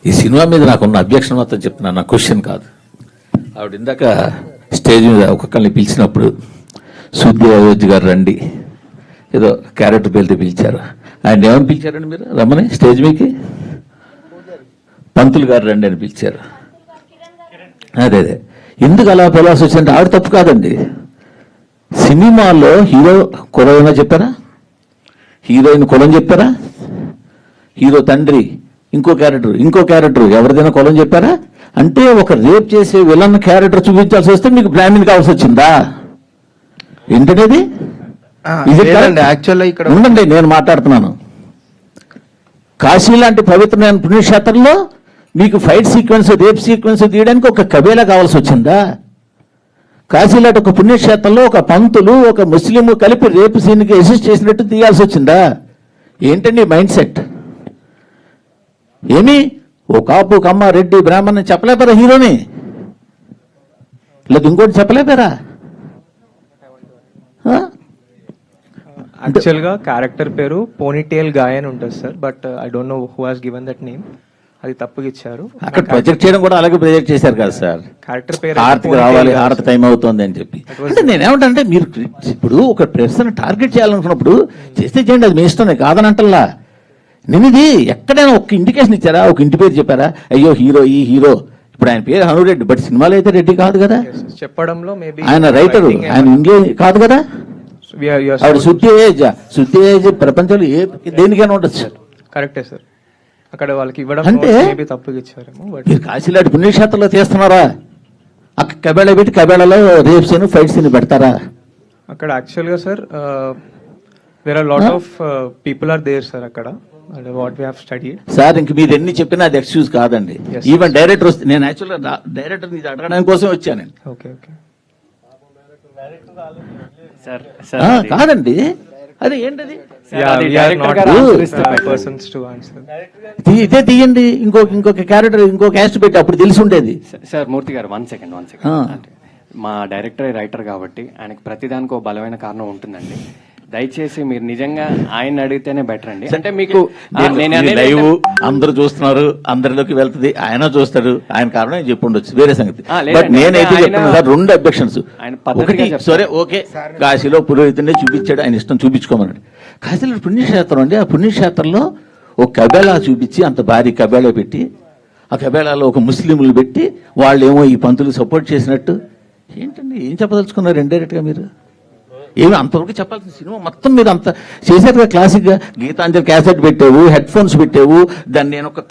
ఈ సినిమా మీద నాకున్న అబ్జెక్షన్ మొత్తం చెప్తున్నాను, నా క్వశ్చన్ కాదు. ఆవిడ ఇందాక స్టేజ్ మీద ఒక్కొక్కరిని పిలిచినప్పుడు సుద్ది అయోధ్య గారు రండి ఏదో క్యారెక్టర్ పేరుతో పిలిచారు. ఆయన ఏమని పిలిచారండి మీరు రమ్మని స్టేజ్ మీకి? పంతులు గారు రండి అని పిలిచారు. అదే ఎందుకు అలా పిలవాల్సి వచ్చిందంటే ఆవిడ తప్పు కాదండి. సినిమాలో హీరో కులమైనా చెప్పారా? హీరోయిన్ కులం చెప్పారా? హీరో తండ్రి ఇంకో క్యారెక్టర్ ఎవరిదైనా కులం చెప్పారా? అంటే ఒక రేప్ చేసే విలన్ క్యారెక్టర్ చూపించాల్సి వస్తే మీకు బ్రాహ్మణ్ కావాల్సి వచ్చిందా ఏంటనేది? ఉండండి, నేను మాట్లాడుతున్నాను. కాశీ లాంటి పవిత్రమైన పుణ్యక్షేత్రంలో మీకు ఫైట్ సీక్వెన్స్ రేప్ సీక్వెన్స్ తీయడానికి ఒక కబేలా కావాల్సి వచ్చిందా? కాశీ లాంటి ఒక పుణ్యక్షేత్రంలో ఒక పంతులు ఒక ముస్లిం కలిపి రేపు సీన్కి అసిస్ట్ చేసినట్టు తీయాల్సి వచ్చిందా? ఏంటండి మైండ్ సెట్? ఏమి ఓ కాపు కమ్మ రెడ్డి బ్రాహ్మణ్ చెప్పలేపారా హీరోని? లేదు ఇంకోటి చెప్పలేపారా? యాక్చువల్గా క్యారెక్టర్ పేరు పోనీటేల్ గాయ్ అని ఉంటుంది sir, but I don't know who has given that name. అది తప్పుగా ఇచ్చారు. అక్కడ ప్రొజెక్ట్ చేయడం కూడా అలాగే ప్రొజెక్ట్ చేశారు కదా సార్. క్యారెక్టర్ పేరు హారతికి రావాలి, హారతి టైం అవుతుంది అని చెప్పి. అంటే నేనేమంటే మీరు ఇప్పుడు ఒక పర్సన్ టార్గెట్ చేయాలనుకున్నప్పుడు చేస్తే చేయండి, అది మీ ఇష్టం, కాదని అంటల్లా. నేను ఇది ఎక్కడైనా ఒక ఇండికేషన్ ఇచ్చారా? ఒక ఇంటి పేరు చెప్పారా? అయ్యో హీరో ఈ హీరో, ఇప్పుడు ఆయన పేరు హనురెడ్డి, బట్ సినిమాలో అయితే రెడ్డి కాదు కదా. చెప్పడంలో మేబీ ఆయన రైటరు, ఆయన ఇండియన్ కాదు కదా. ఆవిడ శుద్ధి ఏజ్ ప్రపంచంలో దేనికైనా ఉండొచ్చు. కరెక్టే సార్. అక్కడ వాళ్ళకి ఇవ్వడం అంటే తప్పుగా ఇచ్చారేమో. మీరు కాశీలాంటి పుణ్యక్షేత్రంలో తీస్తున్నారా? అక్కడ కబేళ పెట్టి కబేళలో రేప్ సీన్ ఫైట్ సీన్ పెడతారా? అక్కడ యాక్చువల్గా sir there are lot of people are there sir అక్కడ. What we have studied sir. ఇంక మీరు ఎన్ని చెప్పినా అది ఎక్స్క్యూజ్ కాదండి. ఈవెన్ డైరెక్టర్ వస్తే, నేను యాక్చువల్గా డైరెక్టర్ ఇది అడగడానికి కోసం వచ్చాను. ఓకే ఓకే కాదండి, అదే ఏంటది ఇదే తీయండి, ఇంకొక క్యారెక్టర్ ఇంకో క్యాస్ట్ పెట్టి అప్పుడు తెలిసి ఉండేది. సార్ మూర్తి గారు వన్ సెకండ్ మా డైరెక్టర్ రైటర్ కాబట్టి ఆయనకి ప్రతిదానికి ఒక బలమైన కారణం ఉంటుందండి. దయచేసి మీరు నిజంగా ఆయన అడిగితేనే బెటర్ అండి. అంటే మీకు లైవ్ అందరూ చూస్తున్నారు, అందరిలోకి వెళ్తుంది, ఆయన చూస్తాడు, ఆయన కారణం చెప్పి ఉండొచ్చు, వేరే సంగతి. బట్ నేనైతే చెప్తున్నా సార్, రెండు అబ్జెక్షన్స్. ఒకటి సరే ఓకే, కాశీలో పురోహితుడిని చూపించాడు, ఆయన ఇష్టం చూపించుకోమన్నాడు. కాశీలో పుణ్యక్షేత్రం అండి, ఆ పుణ్యక్షేత్రంలో ఒక కబేళా చూపించి అంత భారీ కబేళా పెట్టి ఆ కబేళాలో ఒక ముస్లింలు పెట్టి వాళ్ళేమో ఈ పంతులు సపోర్ట్ చేసినట్టు ఏంటండి? ఏం చెప్పదలుచుకున్నారు ఇండైరెక్ట్గా మీరు? ఏమి అంతవరకు చెప్పాల్సిన సినిమా మొత్తం మీరు అంత చేశారు కదా. క్లాసిక్గా గీతాంజలి క్యాసెట్ పెట్టావు, హెడ్ ఫోన్స్ పెట్టావు, దాన్ని నేను ఒక